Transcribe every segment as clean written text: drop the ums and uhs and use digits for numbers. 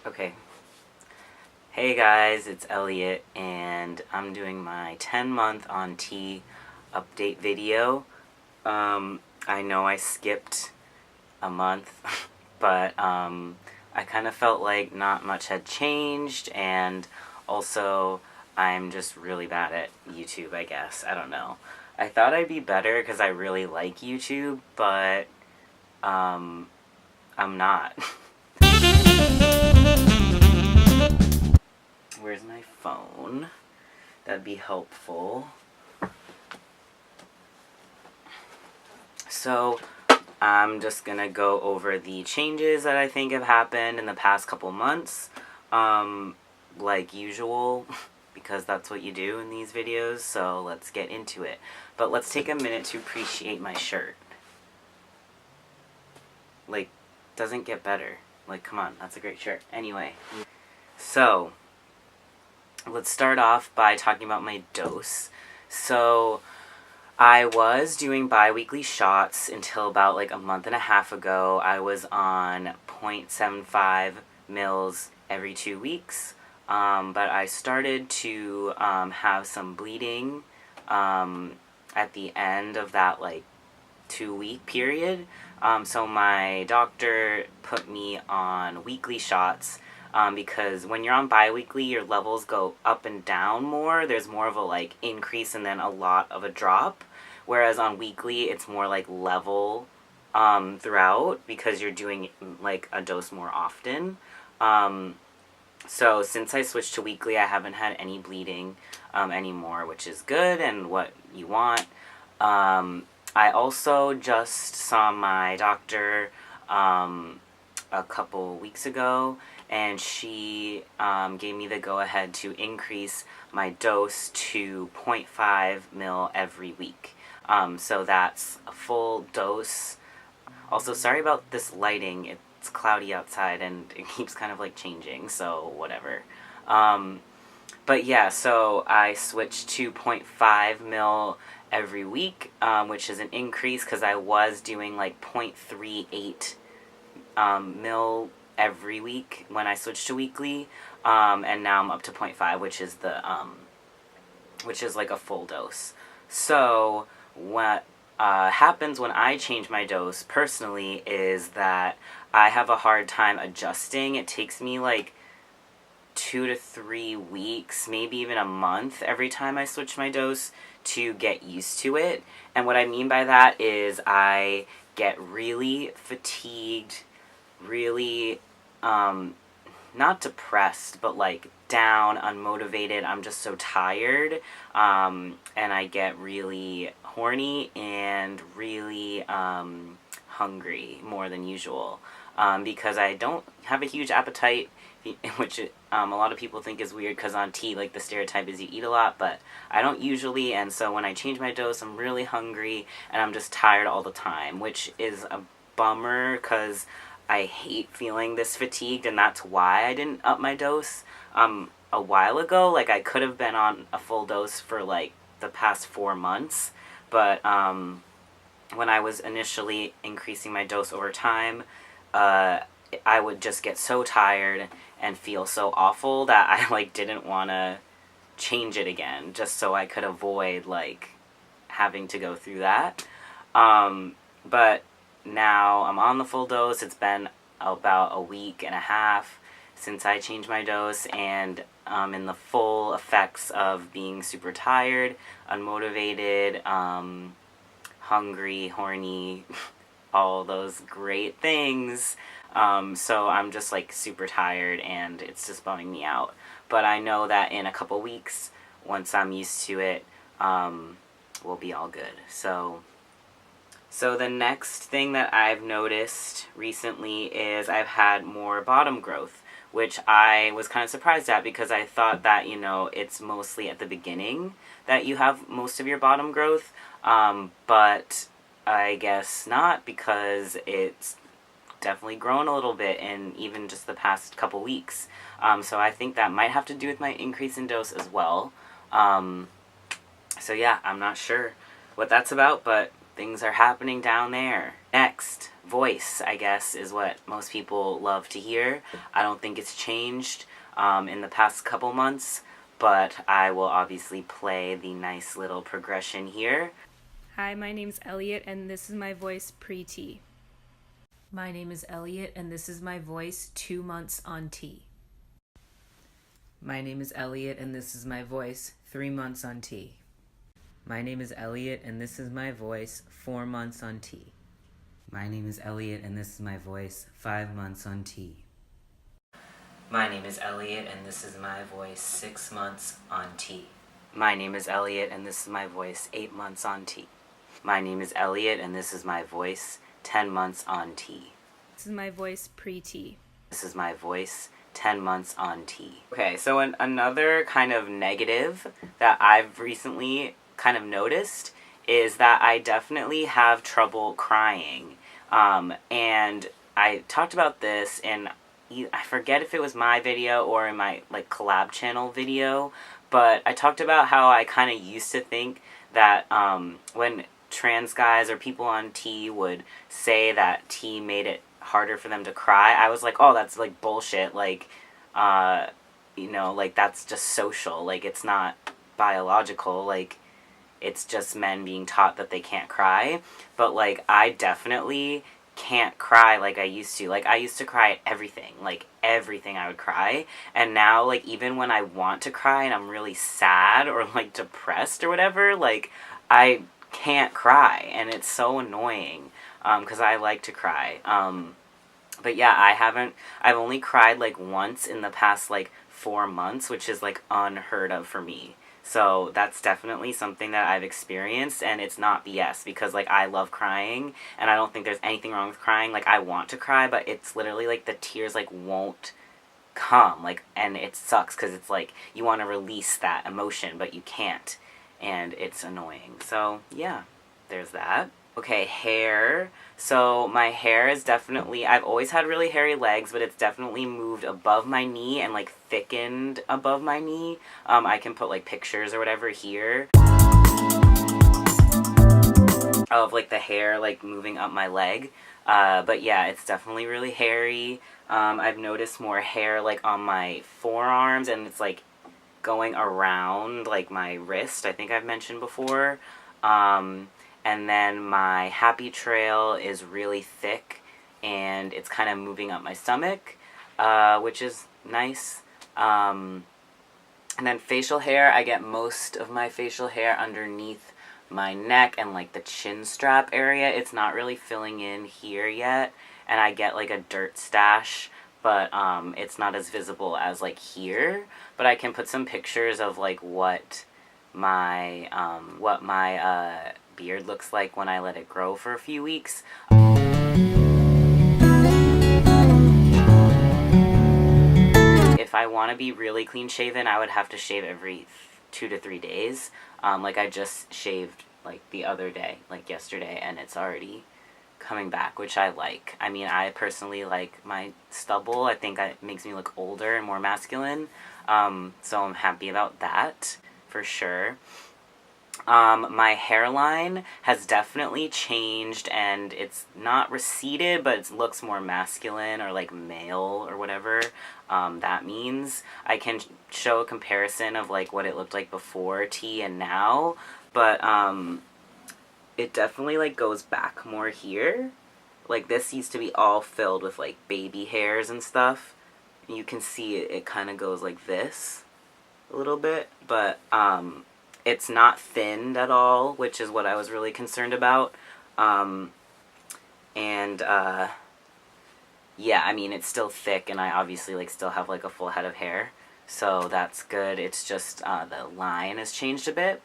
Okay. Hey guys, it's Elliot, and I'm doing my 10-month on T update video. I know I skipped a month, but I kind of felt like not much had changed, and also I'm just really bad at YouTube, I guess. I don't know. I thought I'd be better because I really like YouTube, but I'm not. Where's my phone? That'd be helpful. So, I'm just gonna go over the changes that I think have happened in the past couple months. Like usual, because that's what you do in these videos, so let's get into it. But let's take a minute to appreciate my shirt. Like, doesn't get better. Like, come on, that's a great shirt. Anyway, so let's start off by talking about my dose. So, I was doing bi-weekly shots until about like a month and a half ago. I was on 0.75 mils every 2 weeks, but I started to have some bleeding at the end of that like 2-week period. So my doctor put me on weekly shots. Because when you're on bi-weekly, your levels go up and down more. There's more of a like increase and then a lot of a drop. Whereas on weekly, it's more like level throughout because you're doing like a dose more often. So since I switched to weekly, I haven't had any bleeding anymore, which is good and what you want. I also just saw my doctor a couple weeks ago, and she gave me the go-ahead to increase my dose to 0.5 mil every week. So that's a full dose. Also, sorry about this lighting. It's cloudy outside, and it keeps kind of like changing, so whatever. But yeah, so I switched to 0.5 mil every week, which is an increase because I was doing like 0.38 mil every week when I switched to weekly, and now I'm up to 0.5, which is the which is like a full dose. So what happens when I change my dose personally is that I have a hard time adjusting. It takes me like 2 to 3 weeks, maybe even a month every time I switch my dose to get used to it. And what I mean by that is I get really fatigued, really not depressed, but like down, unmotivated. I'm just so tired, and I get really horny and really hungry more than usual, because I don't have a huge appetite, which a lot of people think is weird because on T, like, the stereotype is you eat a lot, but I don't usually, and so when I change my dose, I'm really hungry, and I'm just tired all the time, which is a bummer because I hate feeling this fatigued, and that's why I didn't up my dose a while ago. Like, I could have been on a full dose for like the past 4 months, but when I was initially increasing my dose over time, I would just get so tired and feel so awful that I like didn't want to change it again, just so I could avoid like having to go through that. But now I'm on the full dose. It's been about a week and a half since I changed my dose, and in the full effects of being super tired, unmotivated, hungry, horny, all those great things. So I'm just like super tired, and it's just bumming me out. But I know that in a couple weeks, once I'm used to it, we'll be all good. So the next thing that I've noticed recently is I've had more bottom growth, which I was kind of surprised at because I thought that, you know, it's mostly at the beginning that you have most of your bottom growth, but I guess not, because it's definitely grown a little bit in even just the past couple weeks. So I think that might have to do with my increase in dose as well. So yeah, I'm not sure what that's about, but things are happening down there. Next, voice, I guess, is what most people love to hear. I don't think it's changed in the past couple months, but I will obviously play the nice little progression here. Hi, my name's Elliot, and this is my voice pre-T. My name is Elliot, and this is my voice 2 months on T. My name is Elliot, and this is my voice 3 months on T. My name is Elliot, and this is my voice 4 months on T. My name is Elliot, and this is my voice 5 months on T. My name is Elliot, and this is my voice 6 months on T. My name is Elliot, and this is my voice 8 months on T. My name is Elliot, and this is my voice 10 months on T. This is my voice pre-T. This is my voice 10 months on T. Okay, so another kind of negative that I've recently kind of noticed is that I definitely have trouble crying. And I talked about this in, I forget if it was my video or in my like collab channel video, but I talked about how I kind of used to think that when trans guys or people on T would say that T made it harder for them to cry, I was like, oh, that's like bullshit, like, you know, like that's just social, like it's not biological, like it's just men being taught that they can't cry. But like I definitely can't cry like I used to. Like I used to cry at everything, like everything I would cry, and now like even when I want to cry and I'm really sad or like depressed or whatever, like I can't cry, and it's so annoying because I like to cry. But yeah, I've only cried like once in the past like 4 months, which is like unheard of for me. So that's definitely something that I've experienced, and it's not BS because like I love crying and I don't think there's anything wrong with crying. Like I want to cry, but it's literally like the tears like won't come, like, and it sucks because it's like you want to release that emotion but you can't, and it's annoying. So yeah, there's that. Okay, hair. So my hair is definitely, I've always had really hairy legs, but it's definitely moved above my knee and like thickened above my knee. I can put like pictures or whatever here of like the hair like moving up my leg. But yeah, it's definitely really hairy. I've noticed more hair like on my forearms, and it's like going around like my wrist, I think I've mentioned before. And then my happy trail is really thick, and it's kind of moving up my stomach, which is nice. And then facial hair, I get most of my facial hair underneath my neck and like the chin strap area. It's not really filling in here yet, and I get like a dirt stash, but it's not as visible as like here. But I can put some pictures of like what my beard looks like when I let it grow for a few weeks. If I want to be really clean shaven, I would have to shave every 2 to 3 days. Like I just shaved like the other day, like yesterday, and it's already coming back, which I like. I mean, I personally like my stubble. I think it makes me look older and more masculine. So I'm happy about that for sure. My hairline has definitely changed, and it's not receded, but it looks more masculine or like male or whatever that means. I can show a comparison of like what it looked like before T and now, but it definitely like goes back more here. Like this used to be all filled with like baby hairs and stuff. You can see it kind of goes like this a little bit, but it's not thinned at all, which is what I was really concerned about. Yeah, I mean, it's still thick, and I obviously like still have like a full head of hair, so that's good. It's just the line has changed a bit.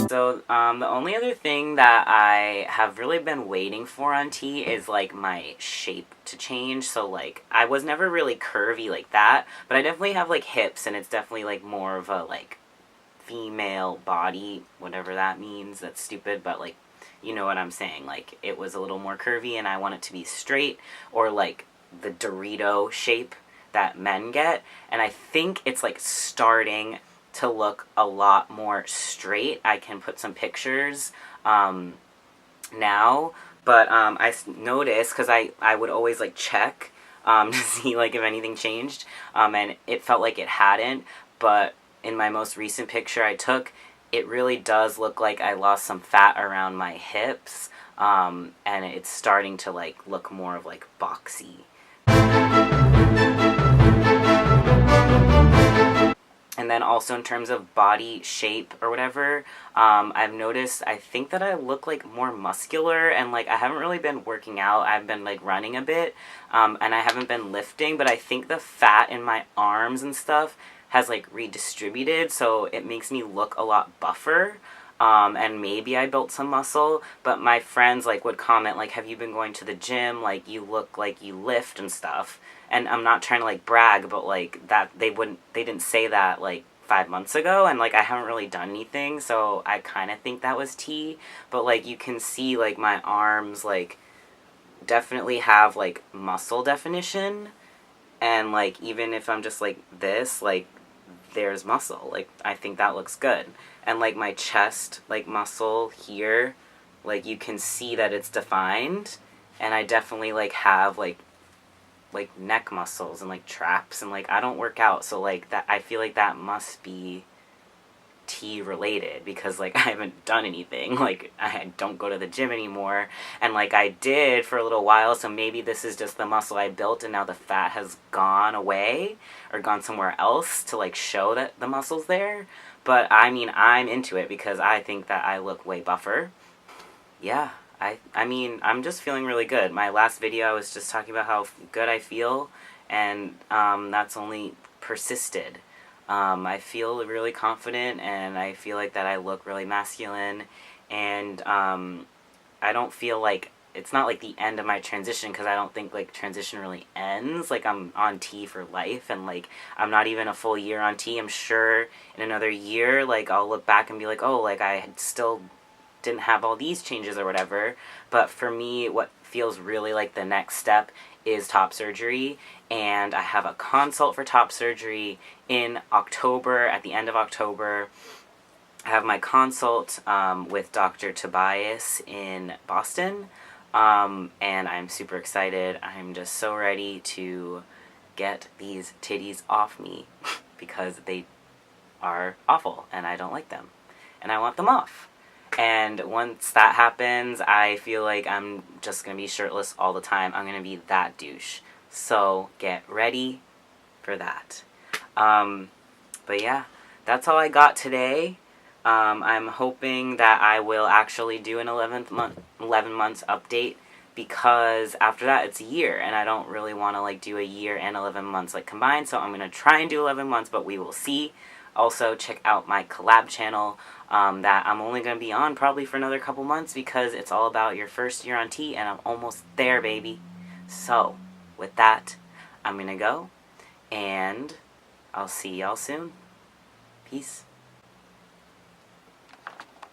So the only other thing that I have really been waiting for on T is like my shape to change. So like I was never really curvy like that, but I definitely have like hips, and it's definitely like more of a like female body, whatever that means. That's stupid, but like you know what I'm saying. Like it was a little more curvy, and I want it to be straight or like the Dorito shape that men get, and I think it's like starting to look a lot more straight. I can put some pictures now, but I noticed, because I would always like check to see like if anything changed, and it felt like it hadn't, but in my most recent picture I took, it really does look like I lost some fat around my hips, and it's starting to like look more of like boxy. And then also in terms of body shape or whatever, I've noticed, I think that I look like more muscular, and like I haven't really been working out. I've been like running a bit, and I haven't been lifting, but I think the fat in my arms and stuff has like redistributed, so it makes me look a lot buffer. And maybe I built some muscle, but my friends like would comment like, have you been going to the gym? Like, you look like you lift and stuff. And I'm not trying to like brag, but like that they didn't say that like 5 months ago, and like I haven't really done anything, so I kind of think that was tea. But like you can see like my arms like definitely have like muscle definition, and like even if I'm just like this, like there's muscle. Like I think that looks good. And like my chest like muscle here, like you can see that it's defined, and I definitely like have like neck muscles and like traps, and like I don't work out, so like that, I feel like that must be T related, because like I haven't done anything, like I don't go to the gym anymore, and like I did for a little while, so maybe this is just the muscle I built and now the fat has gone away or gone somewhere else to like show that the muscle's there. But I mean, I'm into it because I think that I look way buffer. Yeah, I mean, I'm just feeling really good. My last video, I was just talking about how good I feel, and that's only persisted. I feel really confident, and I feel like that I look really masculine, and I don't feel like, it's not like the end of my transition, because I don't think like transition really ends. Like I'm on T for life, and like I'm not even a full year on T. I'm sure in another year, like I'll look back and be like, oh, like I still didn't have all these changes or whatever. But for me, what feels really like the next step is top surgery, and I have a consult for top surgery in October, at the end of October. I have my consult with Dr. Tobias in Boston, and I'm super excited. I'm just so ready to get these titties off me because they are awful and I don't like them and I want them off. And once that happens, I feel like I'm just going to be shirtless all the time. I'm going to be that douche. So get ready for that. But yeah, that's all I got today. I'm hoping that I will actually do an 11 months update, because after that it's a year, and I don't really want to like do a year and 11 months like combined. So I'm going to try and do 11 months, but we will see. Also, check out my collab channel that I'm only going to be on probably for another couple months, because it's all about your first year on T, and I'm almost there, baby. So, with that, I'm going to go, and I'll see y'all soon. Peace.